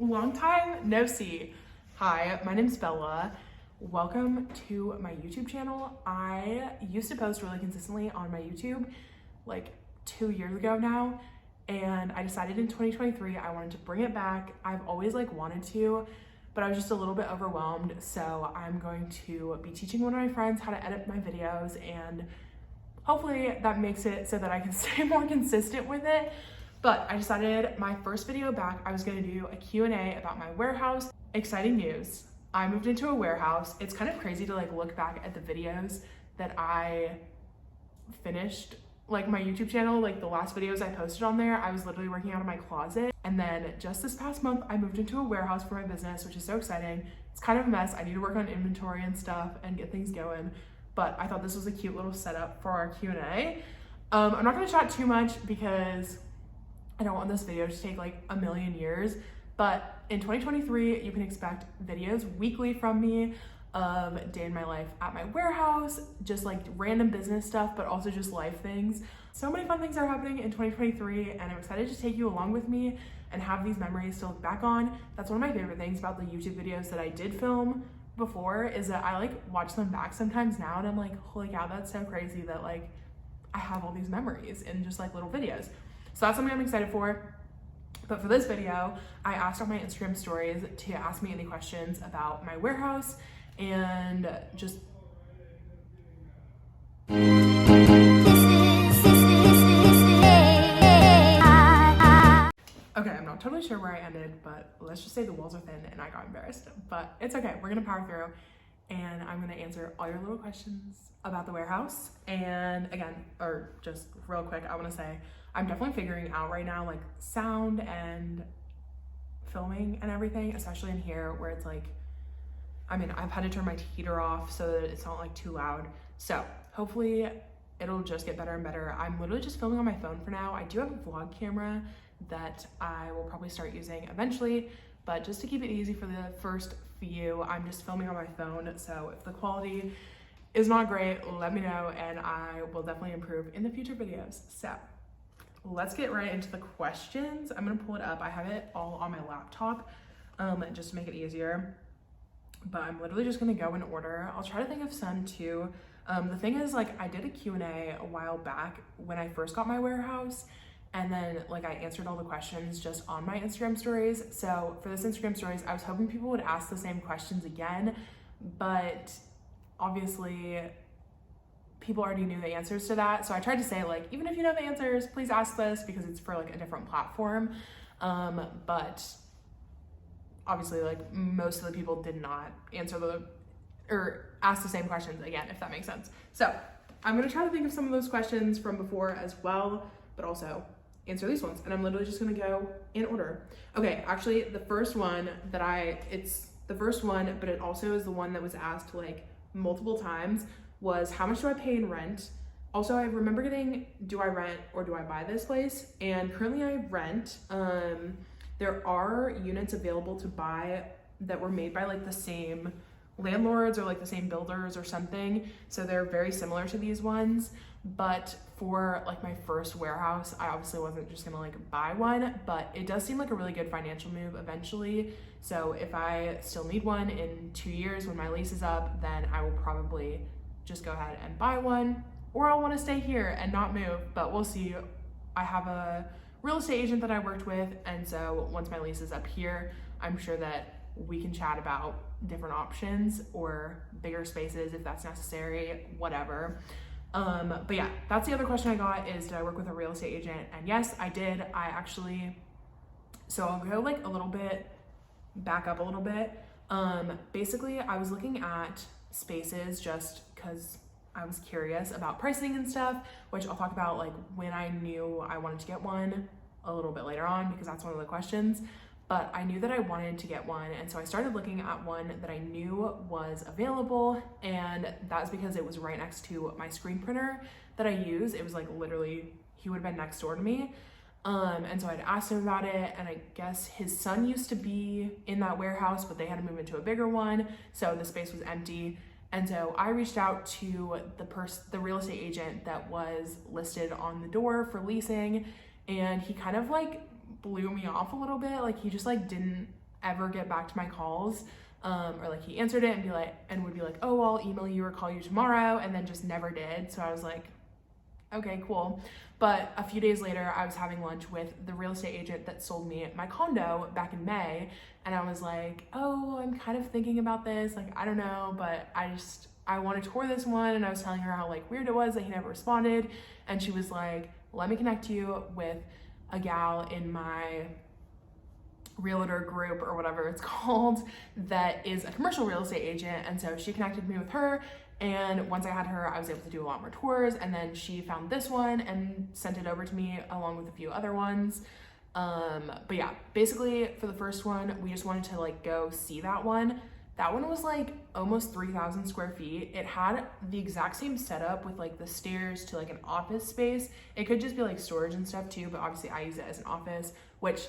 Long time no see. Hi, my name's Bella. Welcome to my YouTube channel. I used to post really consistently on my YouTube like 2 years ago now, and I decided in 2023 I wanted to bring it back. I've always wanted to, but I was just a little bit overwhelmed, so I'm going to be teaching one of my friends how to edit my videos, and hopefully that makes it so that I can stay more consistent with it. But I decided my first video back, I was gonna do a Q&A about my warehouse. Exciting news, I moved into a warehouse. It's kind of crazy to look back at the videos that I finished, my YouTube channel, the last videos I posted on there, I was literally working out of my closet. And then just this past month, I moved into a warehouse for my business, which is so exciting. It's kind of a mess. I need to work on inventory and stuff and get things going. But I thought this was a cute little setup for our Q&A. I'm not gonna chat too much because I don't want this video to take a million years, but in 2023, you can expect videos weekly from me of day in my life at my warehouse, just random business stuff, but also just life things. So many fun things are happening in 2023, and I'm excited to take you along with me and have these memories to look back on. That's one of my favorite things about the YouTube videos that I did film before, is that I watch them back sometimes now, and I'm like, holy cow, that's so crazy that I have all these memories in just little videos. So that's something I'm excited for. But for this video, I asked on my Instagram stories to ask me any questions about my warehouse and just okay, I'm not totally sure where I ended, but let's just say the walls are thin and I got embarrassed. But it's okay, we're gonna power through, and I'm gonna answer all your little questions about the warehouse. And again, or just real quick, I wanna say, I'm definitely figuring out right now sound and filming and everything, especially in here where it's I've had to turn my heater off so that it's not too loud. So hopefully it'll just get better and better. I'm literally just filming on my phone for now. I do have a vlog camera that I will probably start using eventually, but just to keep it easy for the first few, I'm just filming on my phone. So if the quality is not great, let me know and I will definitely improve in the future videos. So let's get right into the questions. I'm gonna pull it up. I have it all on my laptop just to make it easier, but I'm literally just gonna go in order. I'll try to think of some too. The thing is, I did a Q&A a while back when I first got my warehouse, and then I answered all the questions just on my Instagram stories. So for this Instagram stories, I was hoping people would ask the same questions again, but obviously people already knew the answers to that. So I tried to say even if you know the answers, please ask this, because it's for a different platform. But obviously most of the people did not answer or ask the same questions again, if that makes sense. So I'm gonna try to think of some of those questions from before as well, but also answer these ones. And I'm literally just gonna go in order. Okay, actually the first one it's the first one, but it also is the one that was asked multiple times, was how much do I pay in rent? Also, I remember getting, do I rent or do I buy this place? And currently I rent. There are units available to buy that were made by the same landlords or the same builders or something. So they're very similar to these ones. But for my first warehouse, I obviously wasn't just gonna buy one, but it does seem like a really good financial move eventually. So if I still need one in 2 years when my lease is up, then I will probably just go ahead and buy one, or I'll want to stay here and not move, but we'll see. I have a real estate agent that I worked with, and so once my lease is up here, I'm sure that we can chat about different options or bigger spaces if that's necessary, whatever. But yeah, that's the other question I got, is did I work with a real estate agent? And yes, I did. So I'll go a little bit, back up a little bit. Basically I was looking at spaces just because I was curious about pricing and stuff, which I'll talk about when I knew I wanted to get one a little bit later on, because that's one of the questions. But I knew that I wanted to get one, and so I started looking at one that I knew was available, and that's because it was right next to my screen printer that I use. It was literally, he would have been next door to me. And so I'd asked him about it, and I guess his son used to be in that warehouse, but they had to move into a bigger one, so the space was empty. And so I reached out to the real estate agent that was listed on the door for leasing, and he kind of blew me off a little bit. He just didn't ever get back to my calls. Or like he answered it and would be like, oh, I'll email you or call you tomorrow, and then just never did. So I was like, okay, cool. But a few days later, I was having lunch with the real estate agent that sold me my condo back in May. And I was like, oh, I'm kind of thinking about this. Like, I don't know, but I want to tour this one. And I was telling her how like weird it was that he never responded. And she was like, let me connect you with a gal in my realtor group or whatever it's called that is a commercial real estate agent. And so she connected me with her. And once I had her, I was able to do a lot more tours. And then she found this one and sent it over to me along with a few other ones. But yeah, basically for the first one, we just wanted to like go see that one. That one was like almost 3,000 square feet. It had the exact same setup with like the stairs to like an office space. It could just be like storage and stuff too, but obviously I use it as an office, which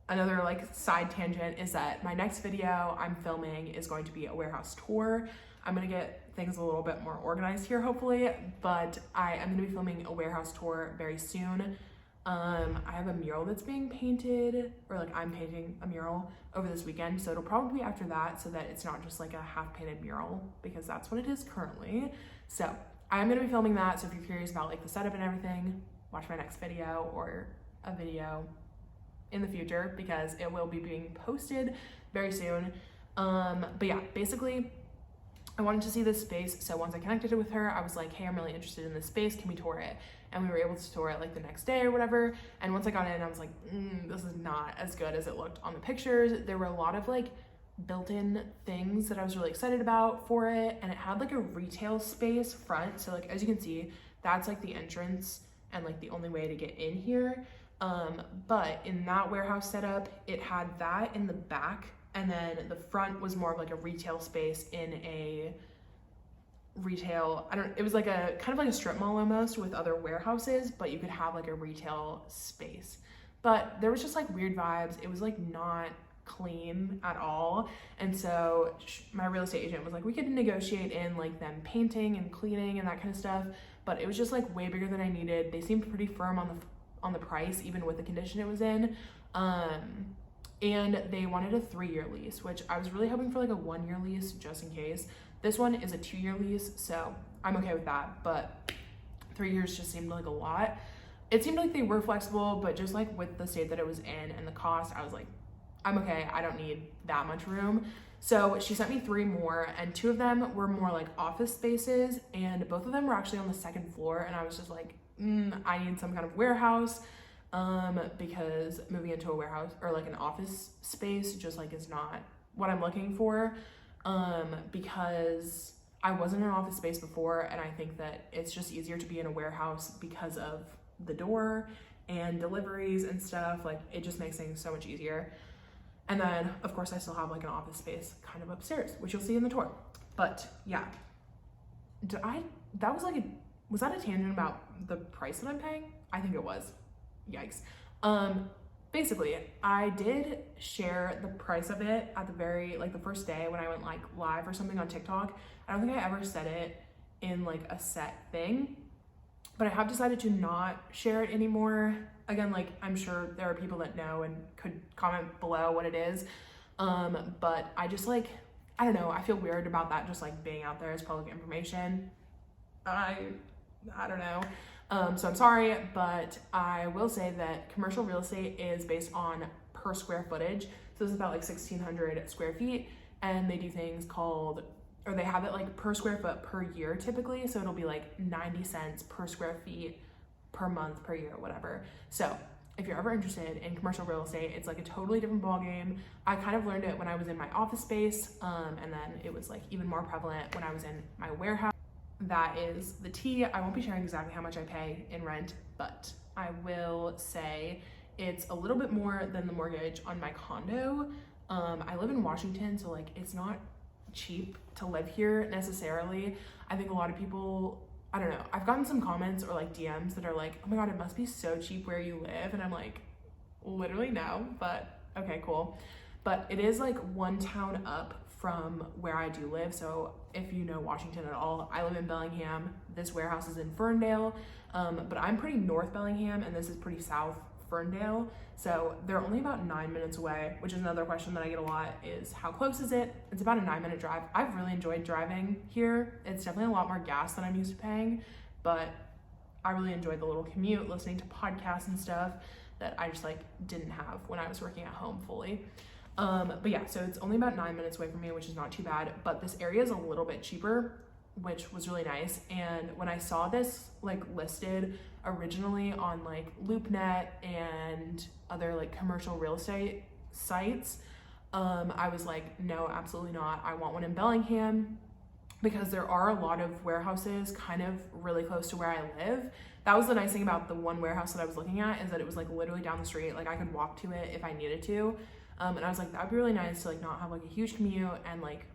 another like side tangent is that my next video I'm filming is going to be a warehouse tour. I'm gonna get things a little bit more organized here hopefully, but I am gonna be filming a warehouse tour very soon. I have a mural that's being painted, or like I'm painting a mural over this weekend, so it'll probably be after that so that it's not just like a half painted mural, because that's what it is currently. So I'm gonna be filming that, so if you're curious about like the setup and everything, watch my next video or a video in the future because it will be being posted very soon. But yeah, basically I wanted to see this space, so once I connected with her, I was like, hey, I'm really interested in this space, can we tour it? And we were able to tour it like the next day or whatever. And once I got in, I was like, this is not as good as it looked on the pictures. There were a lot of like built-in things that I was really excited about for it, and it had like a retail space front. So like as you can see, that's like the entrance and like the only way to get in here. But in that warehouse setup, it had that in the back, and then the front was more of like a retail space in a retail, it was like a kind of like a strip mall almost with other warehouses, but you could have like a retail space. But there was just like weird vibes. It was like not clean at all. And so my real estate agent was like, we could negotiate in like them painting and cleaning and that kind of stuff, but it was just like way bigger than I needed. They seemed pretty firm on the price, even with the condition it was in. And they wanted a 3-year lease, which I was really hoping for like a 1-year lease just in case. This one is a 2-year lease, so I'm okay with that, but 3 years just seemed like a lot. It seemed like they were flexible, but just like with the state that it was in and the cost, I was like, I'm okay, I don't need that much room. So she sent me 3 more, and 2 of them were more like office spaces, and both of them were actually on the 2nd floor, and I was just like, I need some kind of warehouse, because moving into a warehouse or like an office space just like is not what I'm looking for, because I wasn't in an office space before, and I think that it's just easier to be in a warehouse because of the door and deliveries and stuff. Like it just makes things so much easier. And then of course I still have like an office space kind of upstairs, which you'll see in the tour. But yeah, was that a tangent about the price that I'm paying? I think it was. Yikes. Basically, I did share the price of it at the first day when I went like live or something on TikTok. I don't think I ever said it in like a set thing, but I have decided to not share it anymore. Again, like I'm sure there are people that know and could comment below what it is. But I just like, I don't know, I feel weird about that just like being out there as public information. I don't know. So I'm sorry, but I will say that commercial real estate is based on per square footage. So this is about like 1,600 square feet, and they do things called, or they have it like per square foot per year typically. So it'll be like 90 cents per square feet per month, per year, whatever. So if you're ever interested in commercial real estate, it's like a totally different ballgame. I kind of learned it when I was in my office space, and then it was like even more prevalent when I was in my warehouse. That is the tea. I won't be sharing exactly how much I pay in rent, but I will say it's a little bit more than the mortgage on my condo. I live in Washington, so like it's not cheap to live here necessarily. I think a lot of people, I don't know, I've gotten some comments or like DMs that are like, oh my God, it must be so cheap where you live. And I'm like, literally no, but okay, cool. But it is like one town up from where I do live. So if you know Washington at all, I live in Bellingham. This warehouse is in Ferndale, but I'm pretty North Bellingham, and this is pretty South Ferndale. So they're only about 9 minutes away, which is another question that I get a lot is how close is it? It's about a 9-minute drive. I've really enjoyed driving here. It's definitely a lot more gas than I'm used to paying, but I really enjoyed the little commute, listening to podcasts and stuff that I just like didn't have when I was working at home fully. But yeah, so it's only about 9 minutes away from me, which is not too bad, but this area is a little bit cheaper, which was really nice. And when I saw this like listed originally on like LoopNet and other like commercial real estate sites, I was like, no, absolutely not. I want one in Bellingham, because there are a lot of warehouses kind of really close to where I live. That was the nice thing about the one warehouse that I was looking at, is that it was like literally down the street. Like I could walk to it if I needed to. And I was like, that'd be really nice to like not have like a huge commute and like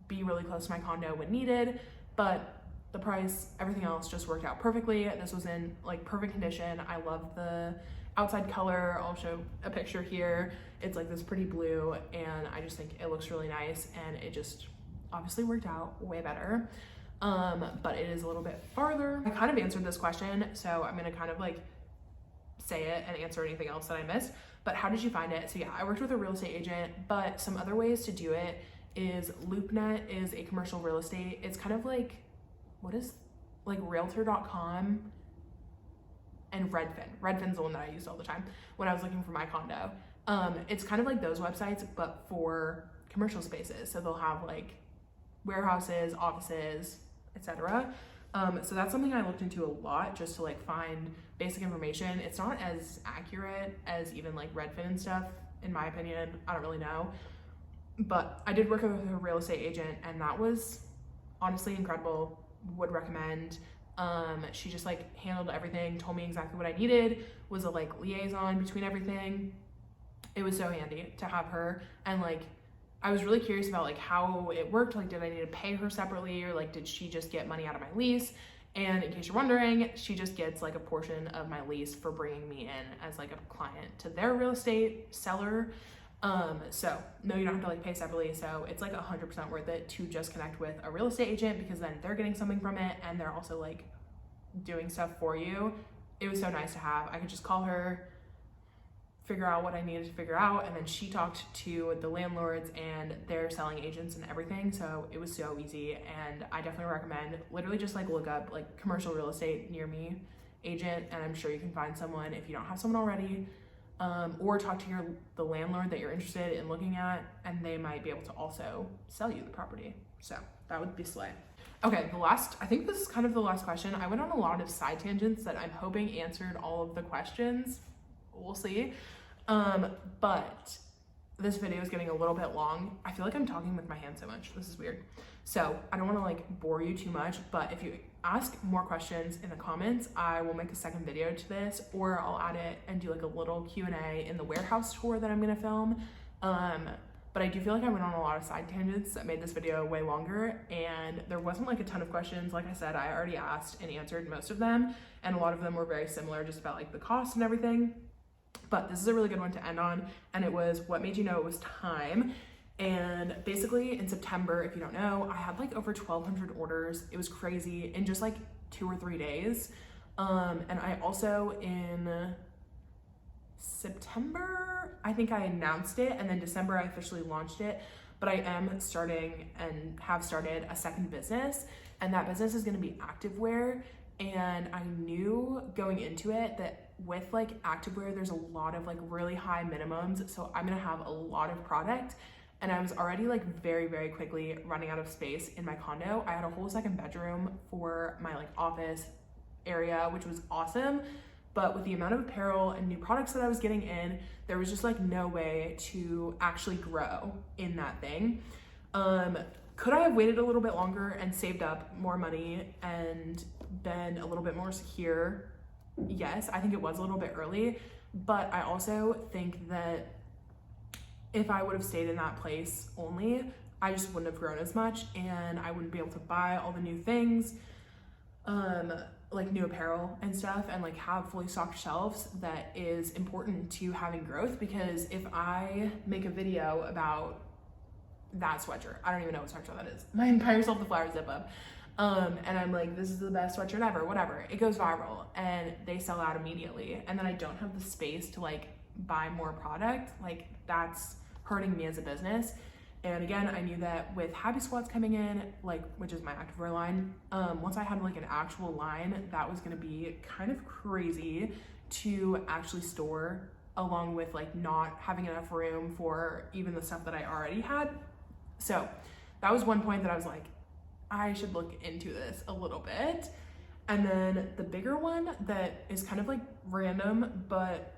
be really close to my condo when needed. But the price, everything else just worked out perfectly. This was in like perfect condition. I love the outside color. I'll show a picture here. It's like this pretty blue, and I just think it looks really nice, and it just obviously worked out way better. But it is a little bit farther. I kind of answered this question, so I'm gonna kind of like say it and answer anything else that I missed. But how did you find it? So yeah, I worked with a real estate agent, but some other ways to do it is LoopNet is a commercial real estate. It's kind of like, what is like realtor.com and Redfin. Redfin's the one that I used all the time when I was looking for my condo. It's kind of like those websites, but for commercial spaces. So they'll have like warehouses, offices, etc. So that's something I looked into a lot, just to like find basic information. It's not as accurate as even like Redfin and stuff, in my opinion. I don't really know, but I did work with a real estate agent, and that was honestly incredible. Would recommend. She just like handled everything, told me exactly what I needed, was a like liaison between everything. It was so handy to have her. And like I was really curious about like how it worked. Like, did I need to pay her separately, or like did she just get money out of my lease? And in case you're wondering, she just gets like a portion of my lease for bringing me in as like a client to their real estate seller. So no, you don't have to like pay separately. So it's like 100% worth it to just connect with a real estate agent, because then they're getting something from it and they're also like doing stuff for you. It was so nice to have. I could just call her, figure out what I needed to figure out, and then she talked to the landlords and their selling agents and everything. So it was so easy, and I definitely recommend literally just like look up like commercial real estate near me agent, and I'm sure you can find someone if you don't have someone already. Or talk to the landlord that you're interested in looking at, and they might be able to also sell you the property. So that would be slay. Okay, I think this is kind of the last question. I went on a lot of side tangents that I'm hoping answered all of the questions. We'll see. But this video is getting a little bit long. I feel like I'm talking with my hands so much. This is weird. So I don't want to like bore you too much, but if you ask more questions in the comments, I will make a second video to this, or I'll add it and do like a little Q&A in the warehouse tour that I'm gonna film. But I do feel like I went on a lot of side tangents that made this video way longer, and there wasn't like a ton of questions. Like I said, I already asked and answered most of them, and a lot of them were very similar, just about like the cost and everything. But this is a really good one to end on, and it was what made you know it was time. And basically in September, if you don't know, I had like over 1,200 orders. It was crazy in just like 2 or 3 days. And I also in September, I think I announced it, and then December I officially launched it. But I am starting and have started a second business, and that business is going to be activewear. And I knew going into it that with like activewear, there's a lot of like really high minimums. So I'm going to have a lot of product. And I was already like very, very quickly running out of space in my condo. I had a whole second bedroom for my like office area, which was awesome. But with the amount of apparel and new products that I was getting in, there was just like no way to actually grow in that thing. Could I have waited a little bit longer and saved up more money and been a little bit more secure? Yes, I think it was a little bit early, but I also think that if I would have stayed in that place only, I just wouldn't have grown as much, and I wouldn't be able to buy all the new things, like new apparel and stuff, and like have fully stocked shelves. That is important to having growth, because if I make a video about that sweatshirt, I don't even know what sweatshirt that is, my Buy Yourself the Flower zip up. And I'm like, this is the best sweatshirt ever, whatever. It goes viral and they sell out immediately. And then I don't have the space to like buy more product. Like that's hurting me as a business. And again, I knew that with Happy Squats coming in, like, which is my activewear line, once I had like an actual line, that was gonna be kind of crazy to actually store, along with like not having enough room for even the stuff that I already had. So that was one point that I was like, I should look into this a little bit. And then the bigger one that is kind of like random, but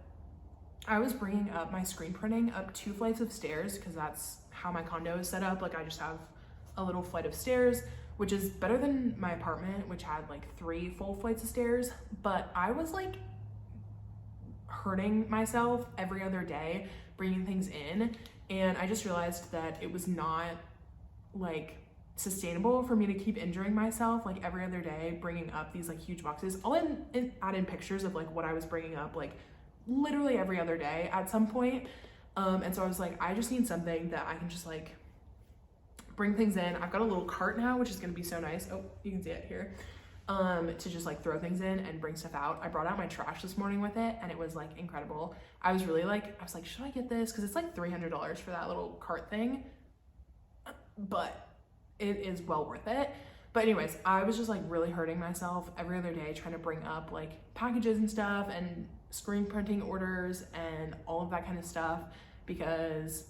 I was bringing up my screen printing up 2 flights of stairs because that's how my condo is set up. Like I just have a little flight of stairs, which is better than my apartment, which had like 3 full flights of stairs. But I was like hurting myself every other day bringing things in. And I just realized that it was not like sustainable for me to keep injuring myself like every other day bringing up these like huge boxes. I'll add in pictures of like what I was bringing up like literally every other day at some point. And so I was like, I just need something that I can just like bring things in. I've got a little cart now, which is gonna be so nice. Oh, you can see it here. To just like throw things in and bring stuff out. I brought out my trash this morning with it and it was like incredible. I was like, should I get this? Cause it's like $300 for that little cart thing, but it is well worth it. But anyways, I was just like really hurting myself every other day trying to bring up like packages and stuff and screen printing orders and all of that kind of stuff, because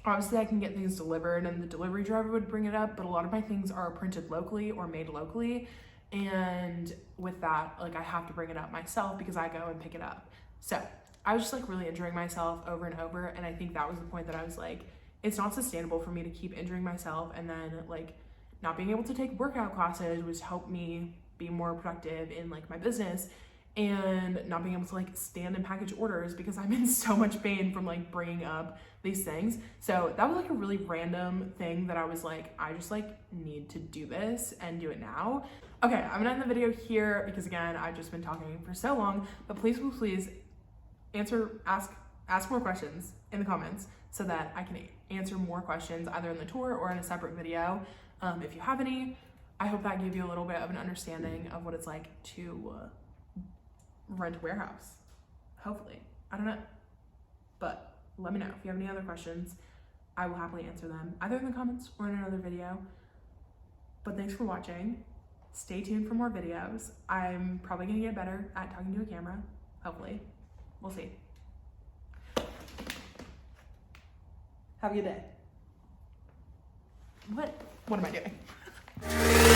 obviously I can get things delivered and the delivery driver would bring it up, but a lot of my things are printed locally or made locally. And with that, like I have to bring it up myself because I go and pick it up. So I was just like really injuring myself over and over. And I think that was the point that I was like, it's not sustainable for me to keep injuring myself and then like not being able to take workout classes, which helped me be more productive in like my business, and not being able to like stand and package orders because I'm in so much pain from like bringing up these things. So that was like a really random thing that I was like, I just like need to do this and do it now. Okay, I'm gonna end the video here because again, I've just been talking for so long, but please ask more questions in the comments so that I can answer more questions either in the tour or in a separate video. If you have any, I hope that gave you a little bit of an understanding of what it's like to rent a warehouse. Hopefully, I don't know, but let me know if you have any other questions. I will happily answer them either in the comments or in another video. But thanks for watching. Stay tuned for more videos. I'm probably gonna get better at talking to a camera, hopefully. We'll see. Have a good day. What am I doing?